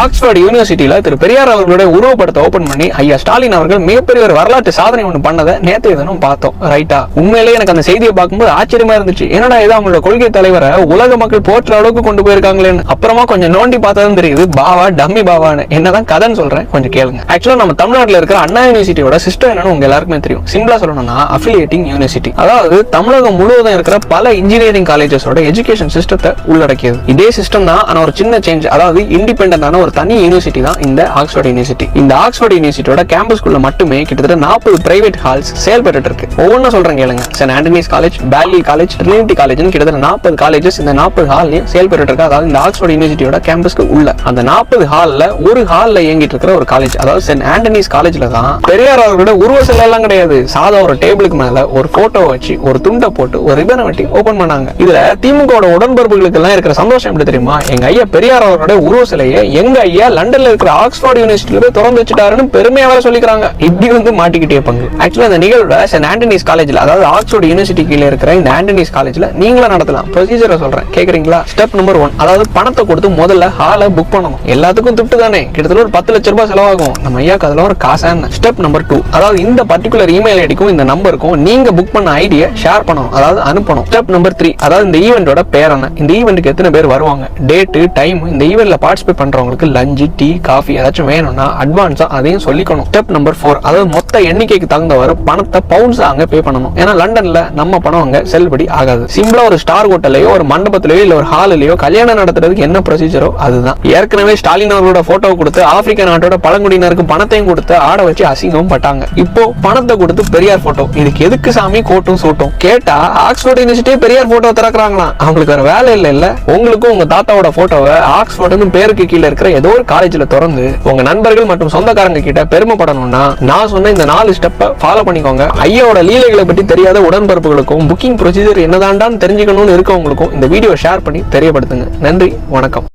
Oxford யூனிவர்சிட்டியில திரு பெரியார் அவர்களுடைய உருவப்படத்தை open பண்ணி ஐயா ஸ்டாலின் அவர்கள் மிகப்பெரிய ஒரு வரலாற்று சாதனை ஒன்று பண்ணதை நேற்றைய தினம் பார்த்தோம். ரைட்டா, உண்மையிலேயே எனக்கு அந்த செய்தியை பார்க்கும்போது ஆச்சரியமா இருந்துச்சு. என்னடா ஏதோ அவங்களோட கொள்கை தலைவரை உலக மக்கள் போற்ற அளவுக்கு கொண்டு போயிருக்காங்களேன்னு. அப்புறமா கொஞ்சம் நோண்டி பார்த்ததும் தெரியுது பாவா டம்மி பாவான்னு. என்னதான் கதைன்னு சொல்றேன், கொஞ்சம் கேளுங்க. ஆக்சுவலா நம்ம தமிழ்நாட்டில் இருக்கிற அண்ணா யூனிவர்சிட்டியோட சிஸ்டம் என்னன்னு உங்க எல்லாருக்குமே தெரியும். சிம்பிளா சொல்லணும்னா அஃபிலியேட்டிங் யூனிவர்சிட்டி. அதாவது தமிழகம் முழுவதும் இருக்கிற பல இன்ஜினியரிங் காலேஜஸோட எஜுகேஷன் சிஸ்டத்தை உள்ளடக்கியது. இதே சிஸ்டம் தான், ஆனா ஒரு சின்ன சேஞ்ச். அதாவது இண்டிபெண்டன்டான ஒரு தனி யூனிவர்சிட்டி தான் இந்த ஆக்ஸ்போர்ட் யூனிவர்சிட்டி. இந்த ஆக்ஸ்போர்ட் யூனிவர்சிட்டியோட கேம்பஸ்குள்ள மட்டுமே கிட்டத்தட்ட 40 பிரைவேட் ஹால்ஸ் செயல்பட்டு இருக்கு. ஒவ்வொன்றும் சொல்றேன் கேளுங்க. Saint Anthony's college, Bailey college, Trinity college, கிட்டத்தட்ட 40 காலேஜஸ் இந்த 40 ஹால்லையும் செயல்பட்டு இருக்கு. அதாவது இந்த ஆக்ஸ்போர்ட் யூனிவர்சிட்டியோட கேம்பஸ்க்கு உள்ள அந்த 40 ஹால்ல ஒரு ஹால்ல இயங்கிட்டு இருக்கிற ஒரு காலேஜ், அதாவது சென்ட் ஆண்டனிஸ் காலேஜ்ல தான் பெரியார் அவர்களோட உருவ சிலை எல்லாம் கிடையாது. சாதா ஒரு டேபிளுக்கு மேல ஒரு போட்டோ வச்சு ஒரு துண்டை போட்டு ஒரு ரிபனை வெட்டி ஓபன் பண்ணாங்க. இதுல திமுக உடன்பரப்புகளுக்கு எல்லாம் இருக்கிற சந்தோஷம் எப்படி தெரியுமா? எங்க ஐயா பெரியார் அவரோட உருவ சிலையை எங்க ஐயா லண்டன்ல இருக்கிற ஆக்ஸ்போர்ட் யூனிவர்சிட்டியில போய் திறந்து வச்சுட்டாருன்னு பெருமையா வேற சொல்லிக்கிறாங்க. இப்படி வந்து மாட்டிக்கிட்டே பங்கு. ஆக்சுவலா இந்த நிகழ்வுல சென்ட் ஆண்டனிஸ் காலேஜ்ல, அதாவது ஆக்ஸ்போர்ட் யூனிவர்சிட்டி கீழே இருக்கிற இந்த ஆண்டனிஸ் காலேஜ்ல நீங்களும் நடத்தலாம். ப்ரொசீஜரை சொல்றேன், கேக்குறீங்களா? ஸ்டெப் நம்பர் 1, அதாவது பணத்தை கொடுத்து முதல்ல ஹாலை புக் பண்ணணும். எல்லாத்துக்கும் துட்டு தானே, கிட்டத்தட்ட ஒரு 10 லட்சம் ரூபாய் செலவாகும். நம்ம ஐயாக்கு அதுல ஒரு காசான. ஸ்டெப் நம்பர் 2, அதாவது இந்த பர்டிகுலர் இமெயில் ஐடிக்கும் இந்த நம்பருக்கும் நீங்க புக் பண்ண ஐடியை ஷேர் பண்ணணும், அதாவது அனுப்பணும். ஸ்டெப் நம்பர் 3, அதாவது இந்த ஈவெண்டோட பேர் என்ன, இந்த ஈவெண்ட்டுக்கு எத்தனை பேர் வருவாங்க, டேட்டு, டைம், இந்த ஈவெண்ட்ல பார்ட்டிசிபேட் பண்றவங்களுக்கு லஞ்ச், டீ, காஃபி ஏதாச்சும் வேணும்னா அட்வான்ஸா அதையும் சொல்லிக்கணும். ஸ்டெப் நம்பர் 4, அதாவது மொத்த எண்ணிக்கைக்கு தகுந்தவரை பணத்தை பவுண்ட்ஸ் அங்க பே பண்ணணும். ஏன்னா லண்டன்ல நம்ம பணம் அங்க செல்லுபடி ஆகாது. சிம்பிளா ஒரு ஸ்டார் ஹோட்டலையோ ஒரு மண்டபத்திலேயோ இல்ல ஒரு ஹாலிலேயோ கல்யாணம் நடத்துறதுக்கு என்ன ப்ரொசீஜரோ அதுதான். ஏற்கனவே ஸ்டாலின் அவர்களோட போட்டோ கொடுத்து ஆப்பிரிக்கா நாட்டோட பழங்குடியினருக்கு பணத்தையும் கொடுத்து ஆட வச்சு அசிங்கவும் பட்டாங்க. இப்போ பணத்தை கொடுத்து பெரியார் போட்டோ, இதுக்கு எதுக்கு சாமி கோட்டும் சூட்டும்? கேட்டா ஆக்ஸ்போர்ட் யூனிவர்சிட்டி பெரியார் போட்டோ திறக்கிறாங்களாம். அவங்களுக்கு வேற வேலை இல்ல. உங்களுக்கும் உங்க தாத்தாவோட போட்டோவை ஆக்ஸ்போர்ட் பேருக்கு கீழே இருக்கிற ஏதோ ஒரு காலேஜ்ல திறந்து உங்க நண்பர்கள் மற்றும் சொந்தக்காரங்க கிட்ட பெருமைப்படணும்னா நான் சொன்ன இந்த 4 ஸ்டெப்பை ஃபாலோ பண்ணிக்கோங்க. ஐயாவோட லீலைகளை பற்றி தெரியாத உடன்பரப்புகளுக்கும் புக்கிங் ப்ரொசீஜர் என்னதான்டான்னு தெரிஞ்சுக்கணும்னு இருக்கவங்களுக்கும் இந்த வீடியோ ஷேர் பண்ணி தெரியப்படுத்துங்க. நன்றி, வணக்கம்.